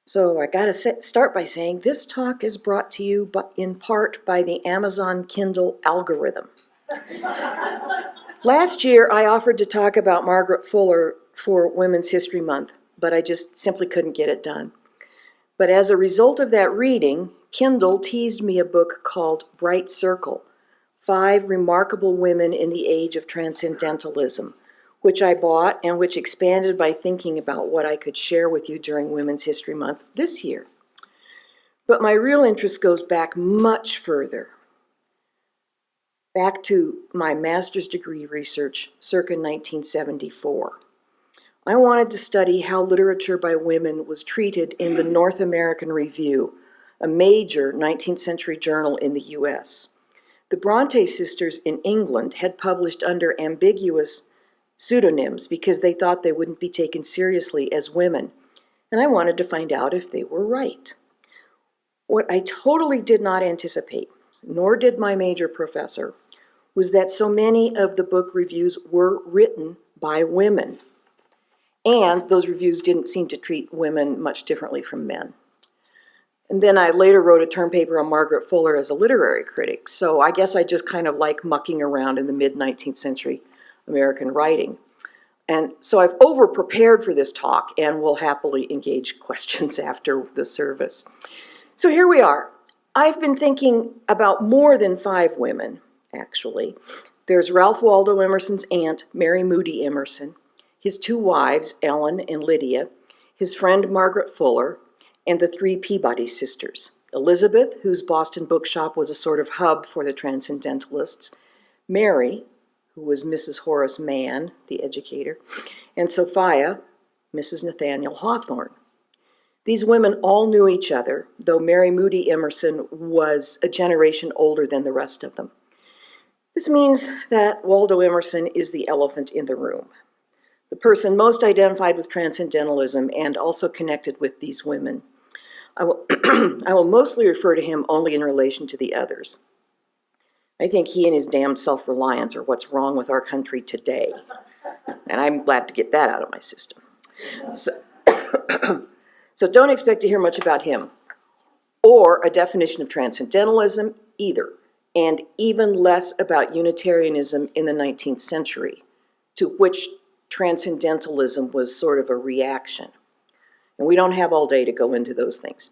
So I gotta start by saying this talk is brought to you in part by the Amazon Kindle algorithm. Last year, I offered to talk about Margaret Fuller for Women's History Month, but I just simply couldn't get it done. But as a result of that reading, Kindle teased me a book called Bright Circle, 5 Remarkable Women in the Age of Transcendentalism, which I bought and which expanded by thinking about what I could share with you during Women's History Month this year. But my real interest goes back much further, back to my master's degree research circa 1974. I wanted to study how literature by women was treated in the North American Review, a major 19th century journal in the US. The Bronte sisters in England had published under ambiguous pseudonyms because they thought they wouldn't be taken seriously as women, and I wanted to find out if they were right. What I totally did not anticipate, nor did my major professor, was that so many of the book reviews were written by women, and those reviews didn't seem to treat women much differently from men. And then I later wrote a term paper on Margaret Fuller as a literary critic, so I guess I just kind of like mucking around in the mid-19th century American writing. And so I've over-prepared for this talk and will happily engage questions after the service. So here we are. I've been thinking about more than 5 women, actually. There's Ralph Waldo Emerson's aunt, Mary Moody Emerson, his 2 wives, Ellen and Lydia, his friend Margaret Fuller, and the 3 Peabody sisters, Elizabeth, whose Boston bookshop was a sort of hub for the Transcendentalists, Mary, who was Mrs. Horace Mann, the educator, and Sofia, Mrs. Nathanial Hawthorne. These women all knew each other, though Mary Moody Emerson was a generation older than the rest of them. This means that Waldo Emerson is the elephant in the room, the person most identified with Transcendentalism and also connected with these women. I will mostly refer to him only in relation to the others. I think he and his damned self-reliance are what's wrong with our country today. And I'm glad to get that out of my system. So don't expect to hear much about him or a definition of Transcendentalism either, and even less about Unitarianism in the 19th century, to which Transcendentalism was sort of a reaction. And we don't have all day to go into those things.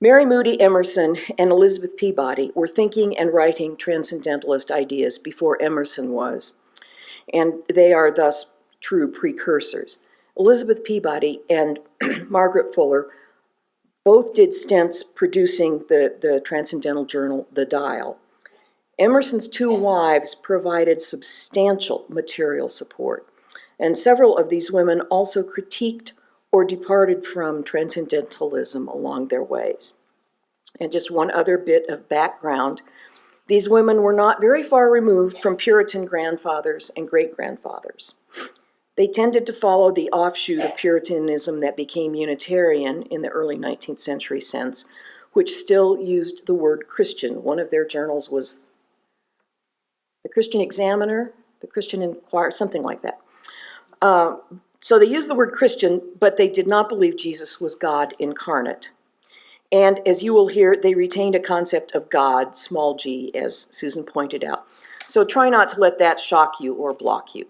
Mary Moody Emerson and Elizabeth Peabody were thinking and writing Transcendentalist ideas before Emerson was, and they are thus true precursors. Elizabeth Peabody and Margaret Fuller both did stints producing the transcendental journal, The Dial. Emerson's 2 wives provided substantial material support, and several of these women also critiqued or departed from Transcendentalism along their ways. And just one other bit of background, these women were not very far removed from Puritan grandfathers and great-grandfathers. They tended to follow the offshoot of Puritanism that became Unitarian in the early 19th century sense, which still used the word Christian. One of their journals was the Christian Examiner, the Christian Inquirer, something like that. So they used the word Christian, but they did not believe Jesus was God incarnate. And as you will hear, they retained a concept of God, small g, as Susan pointed out. So try not to let that shock you or block you.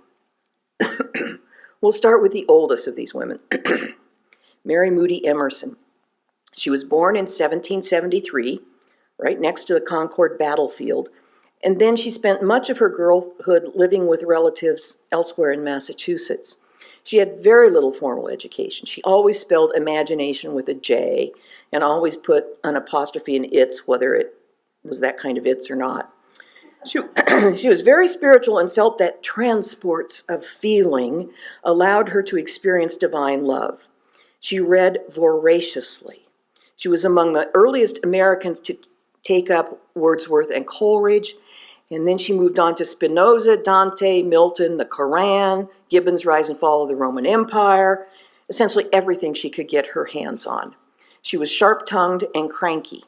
We'll start with the oldest of these women, Mary Moody Emerson. She was born in 1773, right next to the Concord battlefield, and then she spent much of her girlhood living with relatives elsewhere in Massachusetts. She had very little formal education. She always spelled imagination with a J and always put an apostrophe in its, whether it was that kind of its or not. She was very spiritual and felt that transports of feeling allowed her to experience divine love. She read voraciously. She was among the earliest Americans to take up Wordsworth and Coleridge, and then she moved on to Spinoza, Dante, Milton, the Koran, Gibbon's Rise and Fall of the Roman Empire, essentially everything she could get her hands on. She was sharp-tongued and cranky.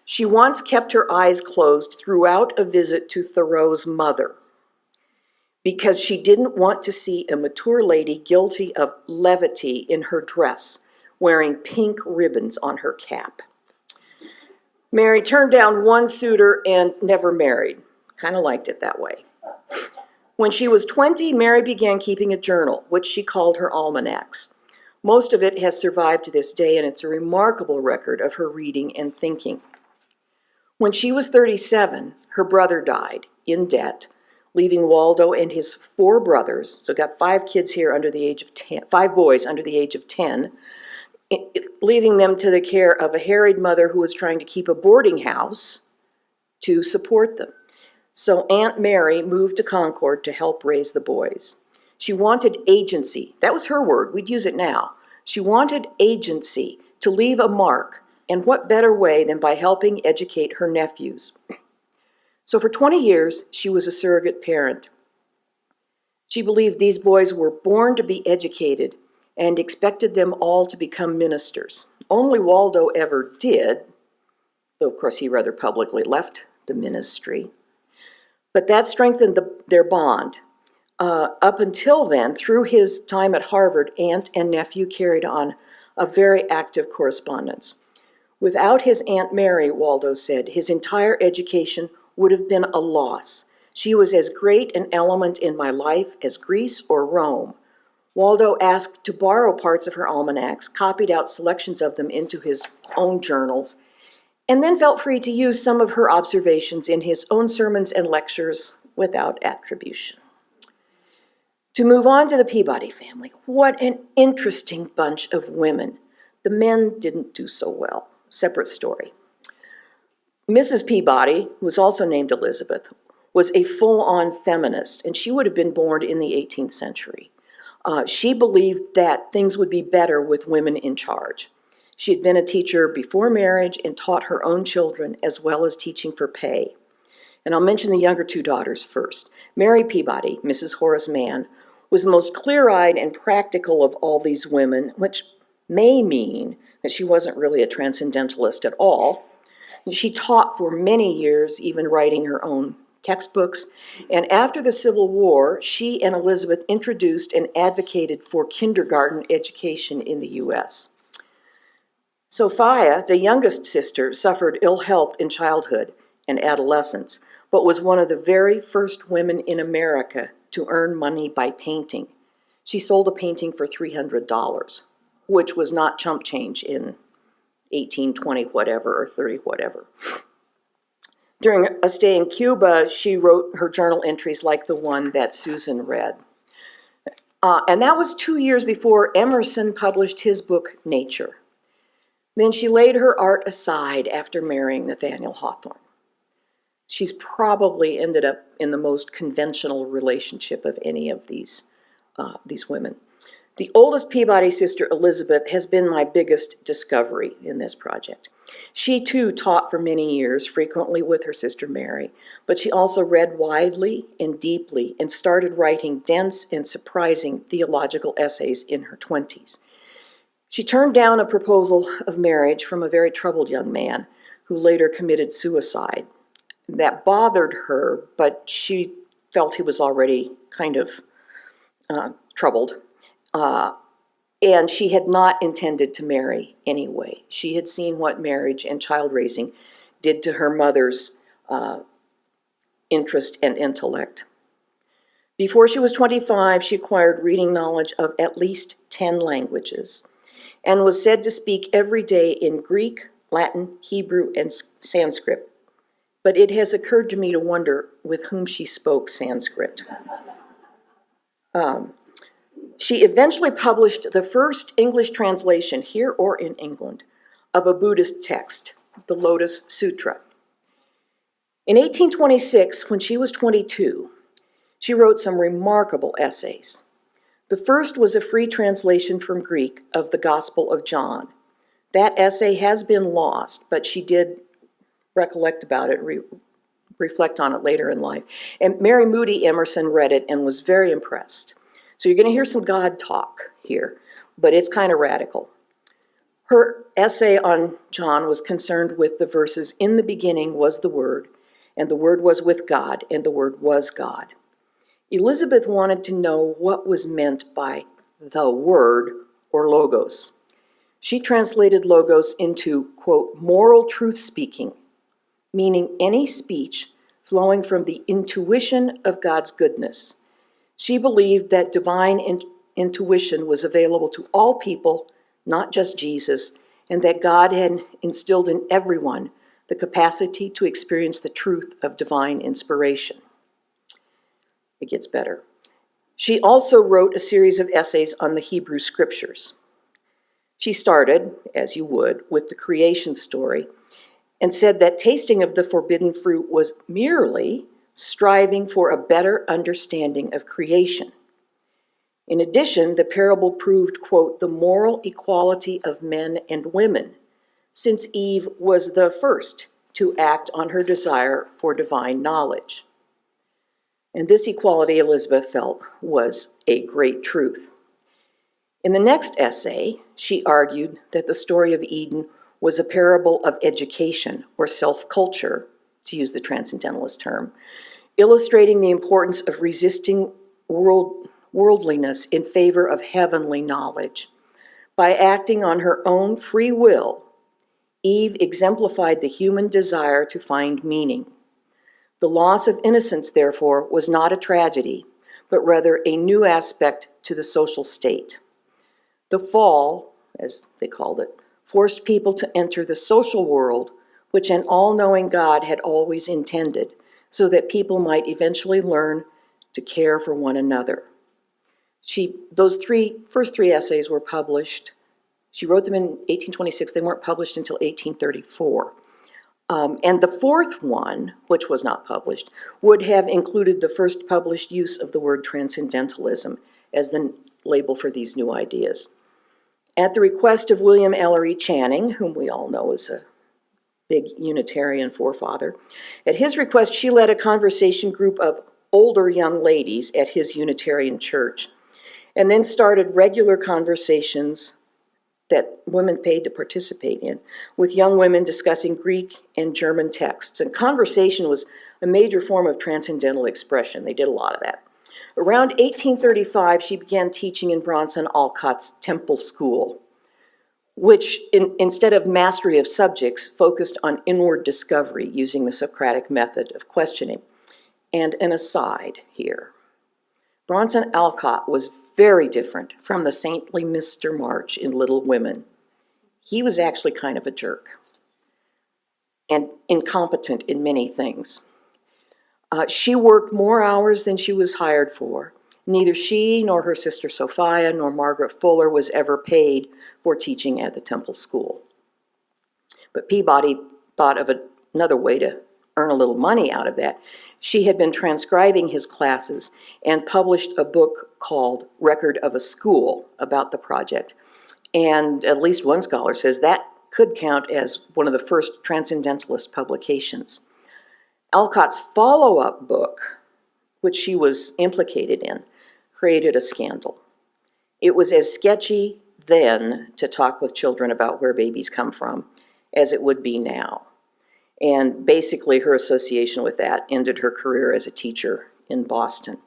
She once kept her eyes closed throughout a visit to Thoreau's mother because she didn't want to see a mature lady guilty of levity in her dress, wearing pink ribbons on her cap. Mary turned down one suitor and never married. Kind of liked it that way. When she was 20, Mary began keeping a journal, which she called her almanacs. Most of it has survived to this day, and it's a remarkable record of her reading and thinking. When she was 37, her brother died in debt, leaving Waldo and his 4 brothers, so got 5 kids here under the age of 10, 5 boys under the age of 10, leaving them to the care of a harried mother who was trying to keep a boarding house to support them. So Aunt Mary moved to Concord to help raise the boys. She wanted agency. That was her word. We'd use it now. She wanted agency to leave a mark, and what better way than by helping educate her nephews? So for 20 years, she was a surrogate parent. She believed these boys were born to be educated and expected them all to become ministers. Only Waldo ever did, though of course he rather publicly left the ministry. But that strengthened their bond. Up until then, through his time at Harvard, aunt and nephew carried on a very active correspondence. Without his Aunt Mary, Waldo said, his entire education would have been a loss. She was as great an element in my life as Greece or Rome. Waldo asked to borrow parts of her almanacs, copied out selections of them into his own journals, and then felt free to use some of her observations in his own sermons and lectures without attribution. To move on to the Peabody family, what an interesting bunch of women. The men didn't do so well. Separate story. Mrs. Peabody, who was also named Elizabeth, was a full-on feminist, and she would have been born in the 18th century. She believed that things would be better with women in charge. She had been a teacher before marriage and taught her own children as well as teaching for pay. And I'll mention the younger 2 daughters first. Mary Peabody, Mrs. Horace Mann, was the most clear-eyed and practical of all these women, which may mean that she wasn't really a transcendentalist at all. She taught for many years, even writing her own textbooks. And after the Civil War, she and Elizabeth introduced and advocated for kindergarten education in the U.S. Sophia, the youngest sister, suffered ill health in childhood and adolescence, but was one of the very first women in America to earn money by painting. She sold a painting for $300, which was not chump change in 1820 whatever or 30 whatever. During a stay in Cuba, she wrote her journal entries like the one that Susan read. And that was 2 years before Emerson published his book, Nature. Then she laid her art aside after marrying Nathanial Hawthorne. She's probably ended up in the most conventional relationship of any of these women. The oldest Peabody sister, Elizabeth, has been my biggest discovery in this project. She too taught for many years, frequently with her sister Mary, but she also read widely and deeply and started writing dense and surprising theological essays in her 20s. She turned down a proposal of marriage from a very troubled young man who later committed suicide. That bothered her, but she felt he was already kind of troubled. And she had not intended to marry anyway. She had seen what marriage and child raising did to her mother's interest and intellect. Before she was 25, she acquired reading knowledge of at least 10 languages and was said to speak every day in Greek, Latin, Hebrew, and Sanskrit. But it has occurred to me to wonder with whom she spoke Sanskrit. She eventually published the first English translation, here or in England, of a Buddhist text, the Lotus Sutra. In 1826, when she was 22, she wrote some remarkable essays. The first was a free translation from Greek of the Gospel of John. That essay has been lost, but she did recollect about it, reflect on it later in life. And Mary Moody Emerson read it and was very impressed. So you're going to hear some God talk here, but it's kind of radical. Her essay on John was concerned with the verses, "In the beginning was the Word, and the Word was with God, and the Word was God." Elizabeth wanted to know what was meant by the Word, or logos. She translated logos into, quote, moral truth-speaking, meaning any speech flowing from the intuition of God's goodness. She believed that divine intuition was available to all people, not just Jesus, and that God had instilled in everyone the capacity to experience the truth of divine inspiration. It gets better. She also wrote a series of essays on the Hebrew Scriptures. She started, as you would, with the creation story, and said that tasting of the forbidden fruit was merely striving for a better understanding of creation. In addition, the parable proved, quote, the moral equality of men and women, since Eve was the first to act on her desire for divine knowledge. And this equality, Elizabeth felt, was a great truth. In the next essay, she argued that the story of Eden was a parable of education or self-culture, to use the Transcendentalist term, illustrating the importance of resisting worldliness in favor of heavenly knowledge. By acting on her own free will, Eve exemplified the human desire to find meaning. The loss of innocence, therefore, was not a tragedy, but rather a new aspect to the social state. The fall, as they called it, forced people to enter the social world, which an all-knowing God had always intended, so that people might eventually learn to care for one another. Those first three essays were published. She wrote them in 1826. They weren't published until 1834. And the fourth one, which was not published, would have included the first published use of the word transcendentalism as the label for these new ideas. At the request of William Ellery Channing, whom we all know is a big Unitarian forefather, at his request, she led a conversation group of older young ladies at his Unitarian church, and then started regular conversations that women paid to participate in, with young women discussing Greek and German texts. And conversation was a major form of transcendental expression. They did a lot of that. Around 1835, she began teaching in Bronson Alcott's Temple School, which, instead of mastery of subjects, focused on inward discovery using the Socratic method of questioning. And an aside here. Bronson Alcott was very different from the saintly Mr. March in Little Women. He was actually kind of a jerk and incompetent in many things. She worked more hours than she was hired for. Neither she nor her sister Sofia nor Margaret Fuller was ever paid for teaching at the Temple School. But Peabody thought of another way to earn a little money out of that. She had been transcribing his classes and published a book called Record of a School about the project. And at least one scholar says that could count as one of the first Transcendentalist publications. Alcott's follow-up book, which she was implicated in, created a scandal. It was as sketchy then to talk with children about where babies come from as it would be now. And basically her association with that ended her career as a teacher in Boston.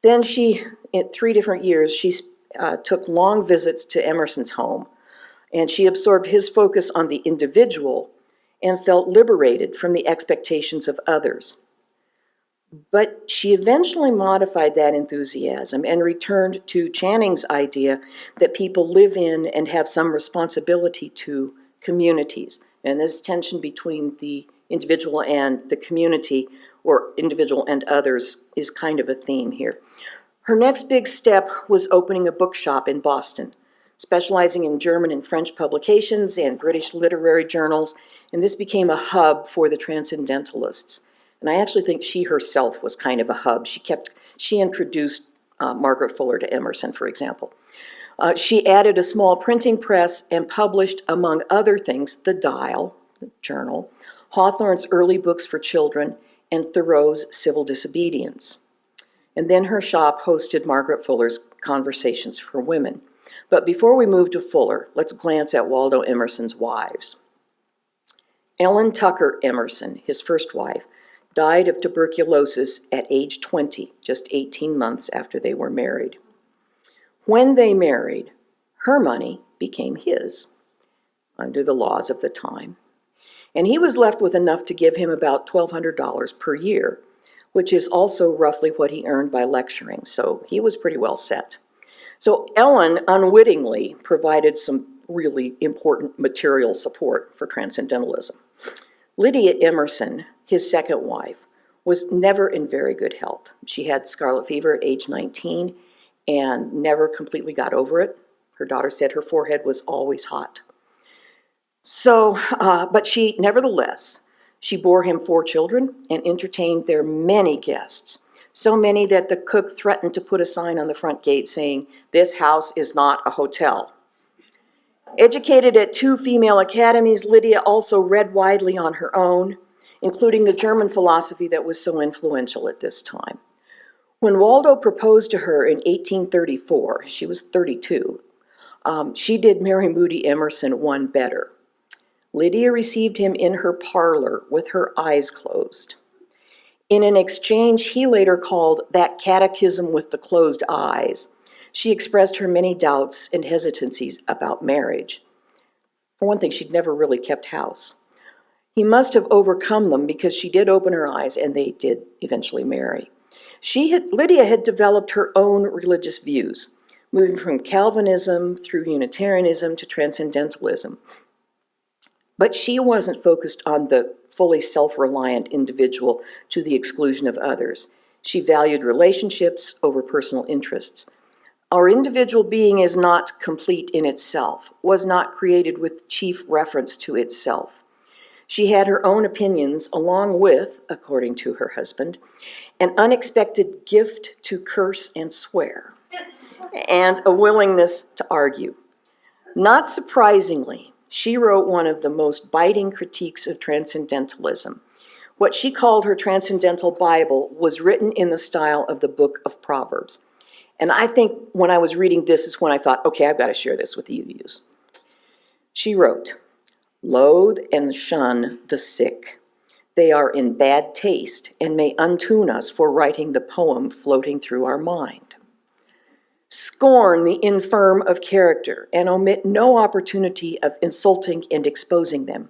Then she, in 3 different years, she took long visits to Emerson's home, and she absorbed his focus on the individual and felt liberated from the expectations of others. But she eventually modified that enthusiasm and returned to Channing's idea that people live in and have some responsibility to communities. And this tension between the individual and the community, or individual and others, is kind of a theme here. Her next big step was opening a bookshop in Boston, specializing in German and French publications and British literary journals, and this became a hub for the Transcendentalists. And I actually think she herself was kind of a hub. She introduced Margaret Fuller to Emerson, for example. She added a small printing press and published, among other things, The Dial, the journal, Hawthorne's early books for children, and Thoreau's Civil Disobedience. And then her shop hosted Margaret Fuller's Conversations for Women. But before we move to Fuller, let's glance at Waldo Emerson's wives. Ellen Tucker Emerson, his first wife, died of tuberculosis at age 20, just 18 months after they were married. When they married, Her money became his under the laws of the time, and he was left with enough to give him about $1,200 per year, which is also roughly what he earned by lecturing, so he was pretty well set. So Ellen unwittingly provided some really important material support for Transcendentalism. Lydia Emerson, his second wife, was never in very good health. She had scarlet fever at age 19 and never completely got over it. Her daughter said her forehead was always hot. So, but nevertheless, she bore him 4 children and entertained their many guests, so many that the cook threatened to put a sign on the front gate saying, "This house is not a hotel." Educated at 2 female academies, Lydia also read widely on her own, including the German philosophy that was so influential at this time. When Waldo proposed to her in 1834, she was 32, she did Mary Moody Emerson one better. Lydia received him in her parlor with her eyes closed. In an exchange he later called "that catechism with the closed eyes," she expressed her many doubts and hesitancies about marriage. For one thing, she'd never really kept house. He must have overcome them because she did open her eyes and they did eventually marry. Lydia had developed her own religious views, moving from Calvinism through Unitarianism to Transcendentalism. But she wasn't focused on the fully self-reliant individual to the exclusion of others. She valued relationships over personal interests. Our individual being is not complete in itself, was not created with chief reference to itself. She had her own opinions along with, according to her husband, an unexpected gift to curse and swear, and a willingness to argue. Not surprisingly, she wrote one of the most biting critiques of Transcendentalism. What she called her Transcendental Bible was written in the style of the Book of Proverbs. And I think when I was reading this is when I thought, okay, I've got to share this with you. She wrote, "Loathe and shun the sick. They are in bad taste and may untune us for writing the poem floating through our mind. Scorn the infirm of character and omit no opportunity of insulting and exposing them.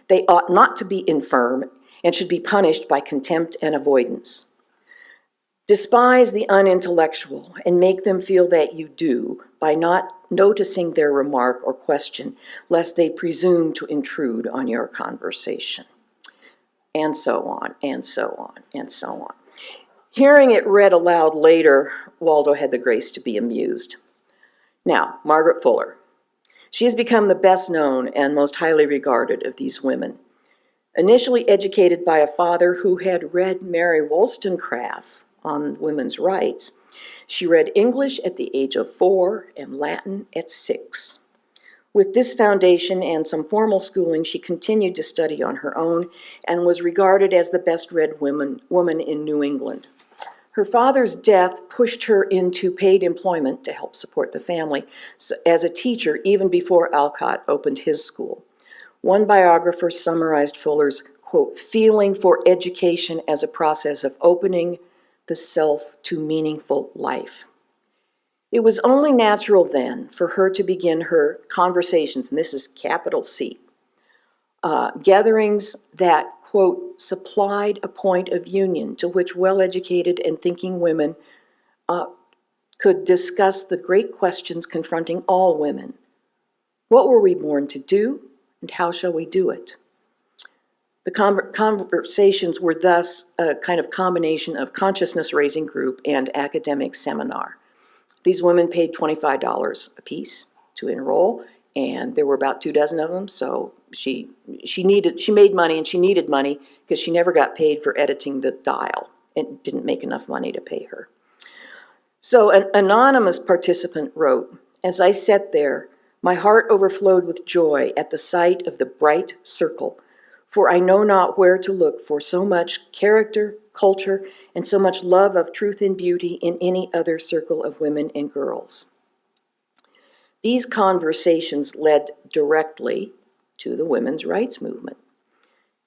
They ought not to be infirm and should be punished by contempt and avoidance. Despise the unintellectual and make them feel that you do by not noticing their remark or question, lest they presume to intrude on your conversation." And so on, and so on, and so on. Hearing it read aloud later, Waldo had the grace to be amused. Now, Margaret Fuller. She has become the best known and most highly regarded of these women. Initially educated by a father who had read Mary Wollstonecraft on women's rights, she read English at the age of 4 and Latin at 6. With this foundation and some formal schooling, she continued to study on her own and was regarded as the best-read woman in New England. Her father's death pushed her into paid employment to help support the family as a teacher even before Alcott opened his school. One biographer summarized Fuller's, quote, "feeling for education as a process of opening the self to meaningful life." It was only natural then for her to begin her conversations, and this is capital C, gatherings that, quote, "supplied a point of union to which well-educated and thinking women could discuss the great questions confronting all women. What were we born to do, and how shall we do it?" The conversations were thus a kind of combination of consciousness-raising group and academic seminar. These women paid $25 apiece to enroll, and there were about 24 of them, so she made money, and she needed money because she never got paid for editing the dial. It didn't make enough money to pay her. So an anonymous participant wrote, "As I sat there, my heart overflowed with joy at the sight of the bright circle, for I know not where to look for so much character, culture, and so much love of truth and beauty in any other circle of women and girls." These conversations led directly to the women's rights movement.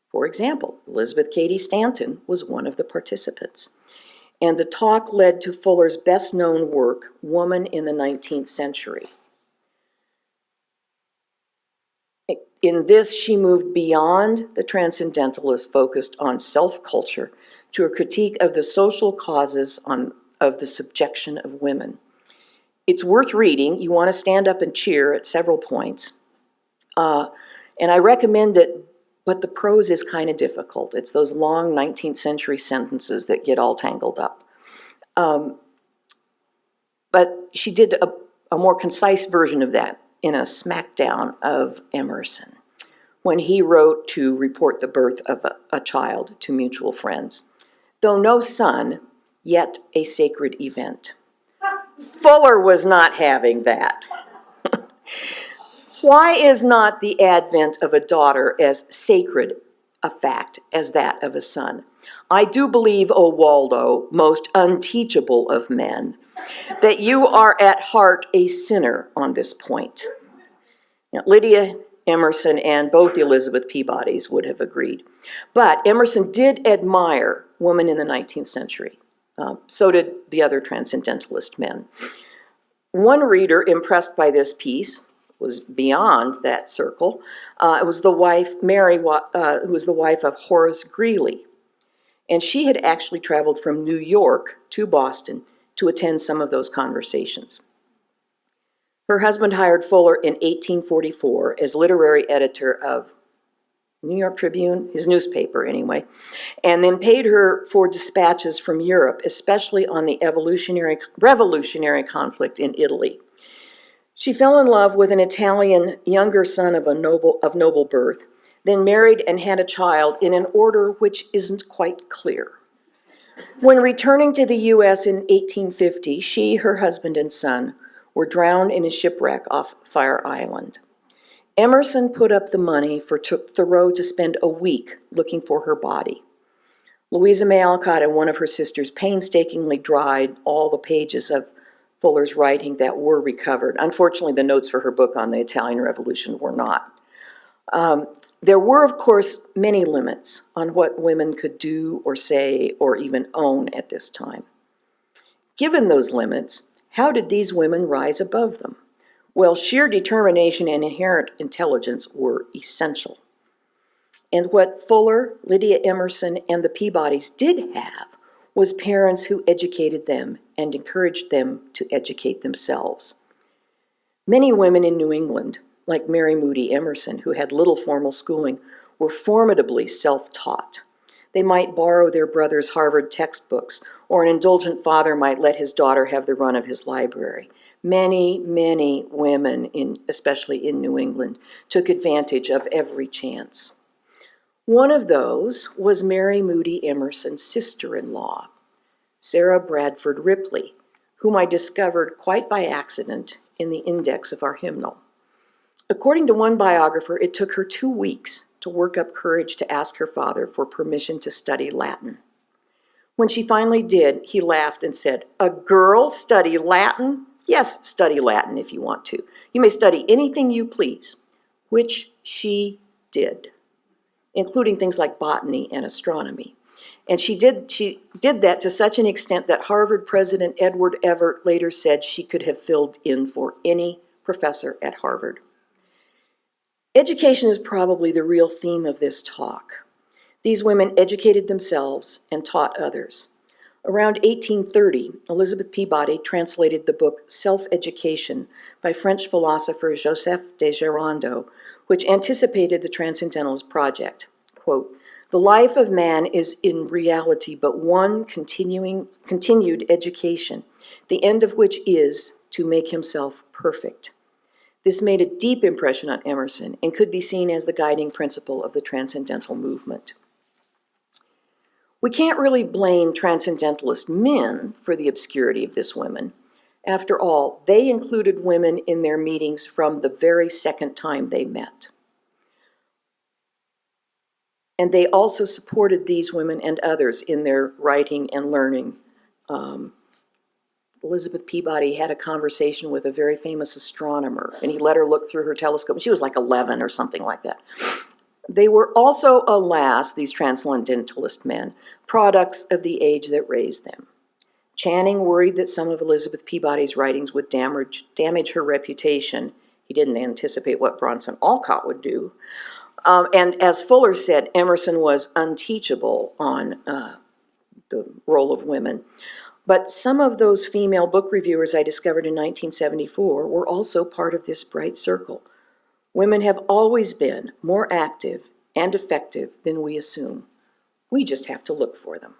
For example, Elizabeth Cady Stanton was one of the participants, and the talk led to Fuller's best-known work, Woman in the 19th Century. In this, she moved beyond the Transcendentalists focused on self-culture to a critique of the social causes of the subjection of women. It's worth reading. You want to stand up and cheer at several points. And I recommend it, but the prose is kind of difficult. It's those long 19th century sentences that get all tangled up. But she did a more concise version of that in a smackdown of Emerson, when he wrote to report the birth of a child to mutual friends. Though no son, yet a sacred event. Fuller was not having that. Why is not the advent of a daughter as sacred a fact as that of a son? I do believe, O Waldo, most unteachable of men, that you are at heart a sinner on this point. Now, Lydia Emerson and both Elizabeth Peabodys would have agreed. But Emerson did admire women in the 19th century. So did the other Transcendentalist men. One reader impressed by this piece was beyond that circle. It was the wife, Mary, who was the wife of Horace Greeley. And she had actually traveled from New York to Boston to attend some of those conversations. Her husband hired Fuller in 1844 as literary editor of New York Tribune, his newspaper anyway, and then paid her for dispatches from Europe, especially on the revolutionary conflict in Italy. She fell in love with an Italian younger son of noble birth, then married and had a child in an order which isn't quite clear. When returning to the U.S. in 1850, she, her husband, and son were drowned in a shipwreck off Fire Island. Emerson put up the money for Thoreau to spend a week looking for her body. Louisa May Alcott and one of her sisters painstakingly dried all the pages of Fuller's writing that were recovered. Unfortunately, the notes for her book on the Italian Revolution were not. There were, of course, many limits on what women could do or say or even own at this time. Given those limits, how did these women rise above them? Well, sheer determination and inherent intelligence were essential. And what Fuller, Lydia Emerson, and the Peabodys did have was parents who educated them and encouraged them to educate themselves. Many women in New England, like Mary Moody Emerson, who had little formal schooling, were formidably self-taught. They might borrow their brother's Harvard textbooks, or an indulgent father might let his daughter have the run of his library. Many, many women, especially in New England, took advantage of every chance. One of those was Mary Moody Emerson's sister-in-law, Sarah Bradford Ripley, whom I discovered quite by accident in the index of our hymnal. According to one biographer, it took her 2 weeks to work up courage to ask her father for permission to study Latin. When she finally did, he laughed and said, "A girl study Latin? Yes, study Latin if you want to. You may study anything you please," which she did, including things like botany and astronomy. And she did that to such an extent that Harvard President Edward Everett later said she could have filled in for any professor at Harvard. Education is probably the real theme of this talk. These women educated themselves and taught others. Around 1830, Elizabeth Peabody translated the book Self-Education by French philosopher Joseph de Gérondeau, which anticipated the Transcendentalist project. Quote, "The life of man is in reality but one continued education, the end of which is to make himself perfect." This made a deep impression on Emerson and could be seen as the guiding principle of the Transcendental movement. We can't really blame Transcendentalist men for the obscurity of this women. After all, they included women in their meetings from the very second time they met. And they also supported these women and others in their writing and learning. Elizabeth Peabody had a conversation with a very famous astronomer, and he let her look through her telescope. She was like 11 or something like that. They were also, alas, these Transcendentalist men, products of the age that raised them. Channing worried that some of Elizabeth Peabody's writings would damage her reputation. He didn't anticipate what Bronson Alcott would do. And as Fuller said, Emerson was unteachable on the role of women. But some of those female book reviewers I discovered in 1974 were also part of this bright circle. Women have always been more active and effective than we assume. We just have to look for them.